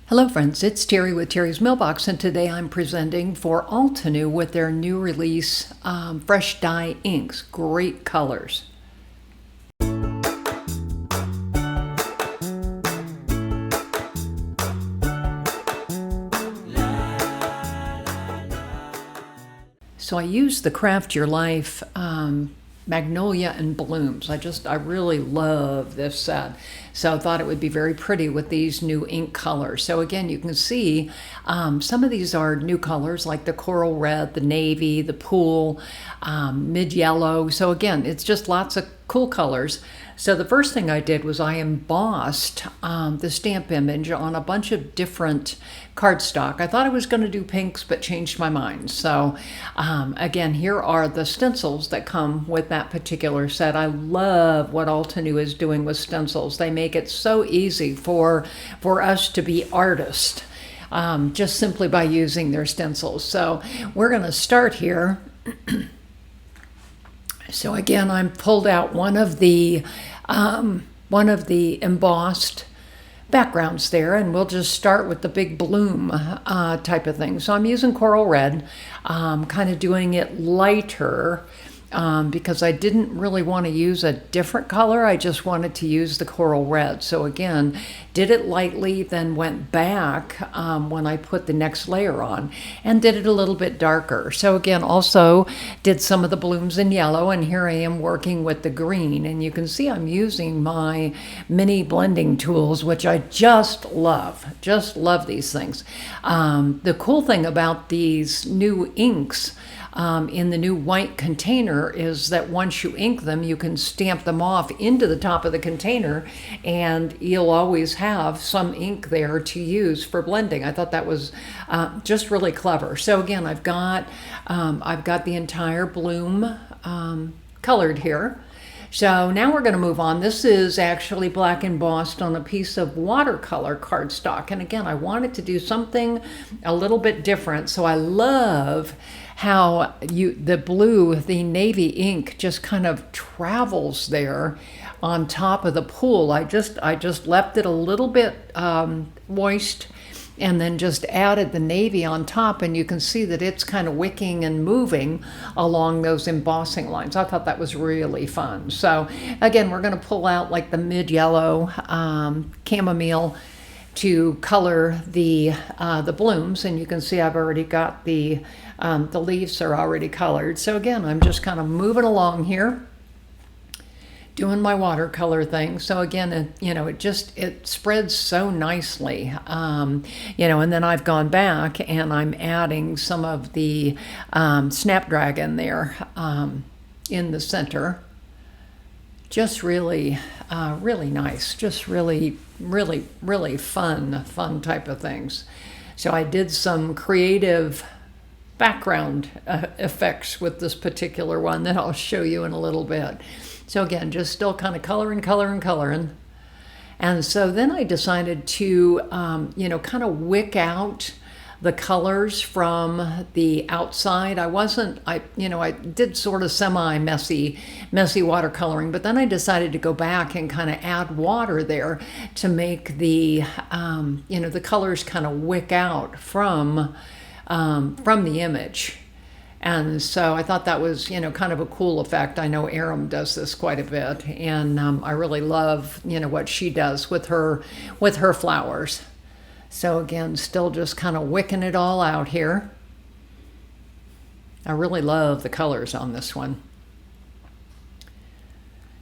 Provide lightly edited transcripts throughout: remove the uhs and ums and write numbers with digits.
Hello friends, it's Terry with Terry's Mailbox, and today I'm presenting for Altenew with their new release, Fresh Dye Inks. Great colors. So I used the Craft Your Life Magnolia and Blooms. I really love this set. So I thought it would be very pretty with these new ink colors. So again, you can see some of these are new colors like the coral red, the navy, the pool, mid yellow. So again, it's just lots of cool colors. So the first thing I did was I embossed the stamp image on a bunch of different cardstock. I thought I was going to do pinks, but changed my mind. So again, here are the stencils that come with that particular set. I love what Altenew is doing with stencils. They make it so easy for us to be artists just simply by using their stencils. So we're going to start here. So again, I'm pulled out one of the embossed backgrounds there, and we'll just start with the big bloom type of thing. So I'm using coral red, kind of doing it lighter because I didn't really want to use a different color. I just wanted to use the coral red. So again, did it lightly, then went back when I put the next layer on and did it a little bit darker. So again, also did some of the blooms in yellow, and here I am working with the green, and you can see I'm using my mini blending tools, which I just love these things. The cool thing about these new inks in the new white container is that once you ink them, you can stamp them off into the top of the container, and you'll always have some ink there to use for blending. I thought that was just really clever. So again, I've got the entire bloom colored here. So now we're going to move on. This is actually black embossed on a piece of watercolor cardstock. And again, I wanted to do something a little bit different. So I love how the navy ink just kind of travels there on top of the pool. I just left it a little bit moist, and then just added the navy on top, and you can see that it's kind of wicking and moving along those embossing lines. I thought that was really fun. So again, we're going to pull out like the mid yellow chamomile to color the blooms, and you can see I've already got the leaves are already colored. So again, I'm just kind of moving along here, doing my watercolor thing. So again, it spreads so nicely, and then I've gone back and I'm adding some of the Snapdragon there in the center. Just really nice, just really fun type of things. So I did some creative background effects with this particular one that I'll show you in a little bit. So again, just still kind of coloring. And so then I decided to, kind of wick out the colors from the outside. I did sort of messy watercoloring, but then I decided to go back and kind of add water there to make the colors kind of wick out from the image. And so I thought that was, kind of a cool effect. I know Aram does this quite a bit, and I really love, what she does with her flowers. So again, still just kind of wicking it all out here. I really love the colors on this one.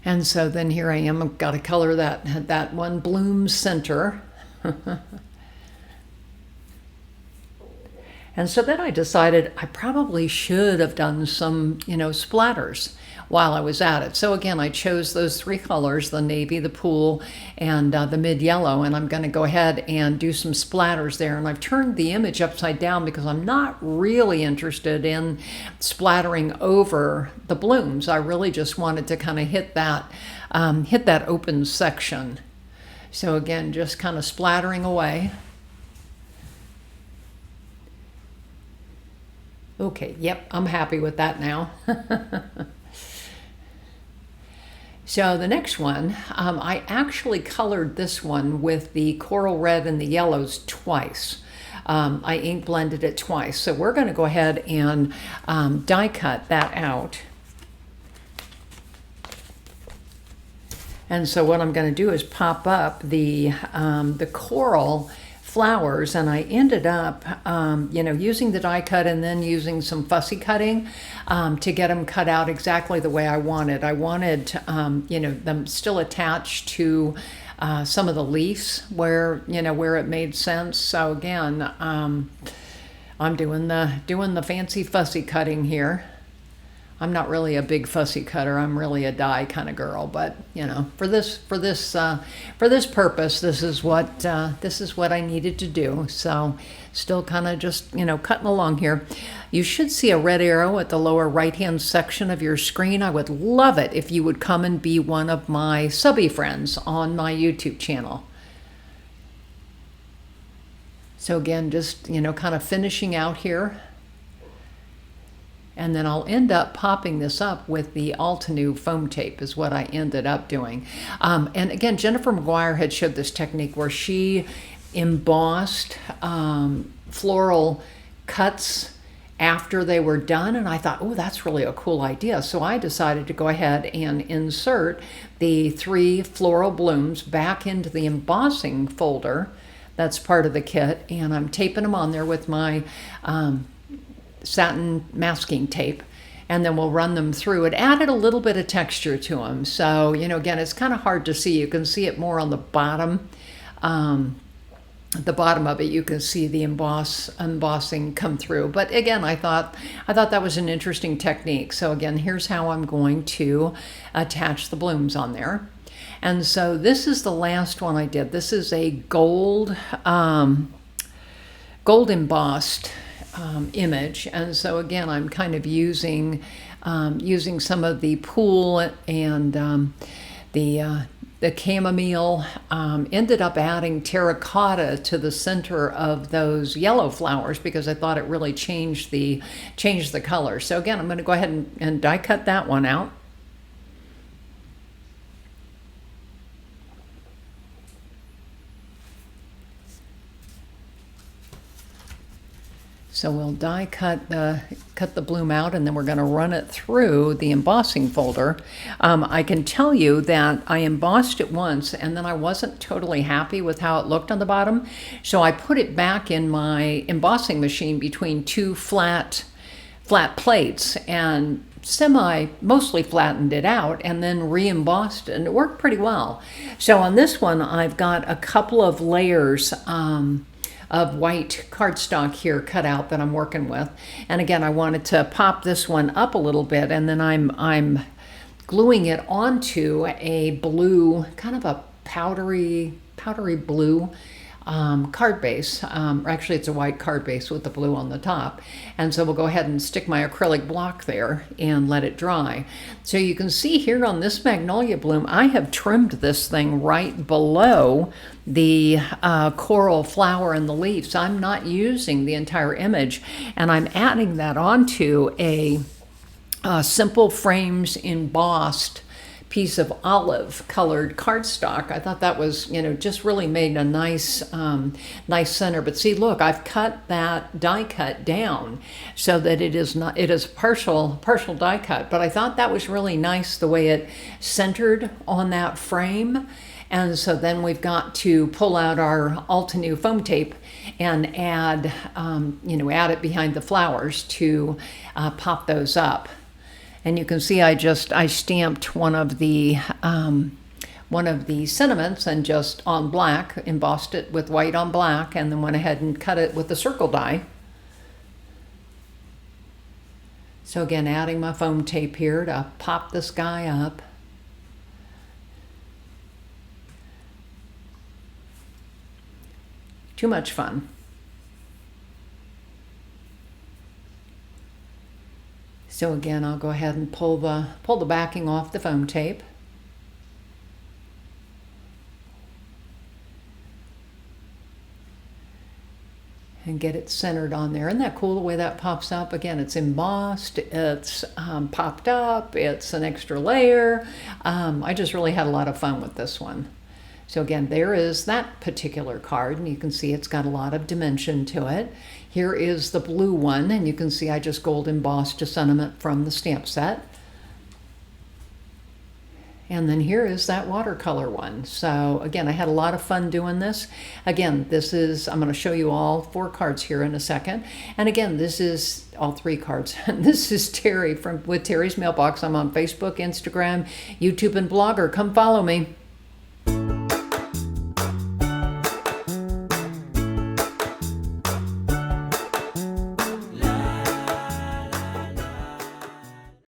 And so then here I am, I've got to color that one bloom center. And so then I decided I probably should have done some, splatters while I was at it. So again, I chose those three colors, the navy, the pool, and the mid yellow, and I'm going to go ahead and do some splatters there. And I've turned the image upside down because I'm not really interested in splattering over the blooms. I really just wanted to kind of hit that open section. So again, just kind of splattering away. Okay, yep, I'm happy with that now. So the next one, I actually colored this one with the coral red and the yellows twice. I ink blended it twice. So we're going to go ahead and die cut that out. And so what I'm going to do is pop up the coral flowers, and I ended up, using the die cut and then using some fussy cutting to get them cut out exactly the way I wanted. I wanted, them still attached to some of the leaves where it made sense. So again, I'm doing the fancy fussy cutting here. I'm not really a big fussy cutter. I'm really a die kind of girl, but for this purpose, this is what I needed to do. So, still kind of just cutting along here. You should see a red arrow at the lower right-hand section of your screen. I would love it if you would come and be one of my subby friends on my YouTube channel. So again, just kind of finishing out here. And then I'll end up popping this up with the Altenew foam tape is what I ended up doing. And again, Jennifer McGuire had showed this technique where she embossed floral cuts after they were done. And I thought, oh, that's really a cool idea. So I decided to go ahead and insert the 3 floral blooms back into the embossing folder. That's part of the kit. And I'm taping them on there with my satin masking tape, and then we'll run them through. It added a little bit of texture to them. So, again, it's kind of hard to see. You can see it more on the bottom. At the bottom of it, you can see the embossing come through. But again, I thought that was an interesting technique. So again, here's how I'm going to attach the blooms on there. And so this is the last one I did. This is a gold embossed image, and so again I'm kind of using some of the pool and the chamomile. Ended up adding terracotta to the center of those yellow flowers because I thought it really changed the color. So again, I'm going to go ahead and die cut that one out. So we'll die cut the bloom out, and then we're going to run it through the embossing folder. I can tell you that I embossed it once, and then I wasn't totally happy with how it looked on the bottom. So I put it back in my embossing machine between 2 flat plates and mostly flattened it out and then re-embossed it, and it worked pretty well. So on this one, I've got a couple of layers of white cardstock here cut out that I'm working with. And again, I wanted to pop this one up a little bit, and then I'm gluing it onto a blue, kind of a powdery blue card base. Actually, it's a white card base with the blue on the top. And so we'll go ahead and stick my acrylic block there and let it dry. So you can see here on this magnolia bloom, I have trimmed this thing right below the coral flower and the leaves. I'm not using the entire image, and I'm adding that onto a Simple Frames embossed piece of olive colored cardstock. I thought that was, just really made a nice center. But see, look, I've cut that die cut down so that it is partial die cut. But I thought that was really nice the way it centered on that frame. And so then we've got to pull out our Altenew foam tape and add it behind the flowers to pop those up. And you can see I stamped one of the sentiments and just on black, embossed it with white on black, and then went ahead and cut it with the circle die. So again, adding my foam tape here to pop this guy up. Too much fun. So again, I'll go ahead and pull the backing off the foam tape. and get it centered on there. Isn't that cool the way that pops up? Again, it's embossed, it's popped up, it's an extra layer. I just really had a lot of fun with this one. So again, there is that particular card, and you can see it's got a lot of dimension to it. Here is the blue one, and you can see I just gold embossed a sentiment from the stamp set. And then here is that watercolor one. So again, I had a lot of fun doing this. Again, this is, I'm going to show you all 4 cards here in a second. And again, this is all 3 cards. This is Terry with Terry's Mailbox. I'm on Facebook, Instagram, YouTube, and Blogger. Come follow me.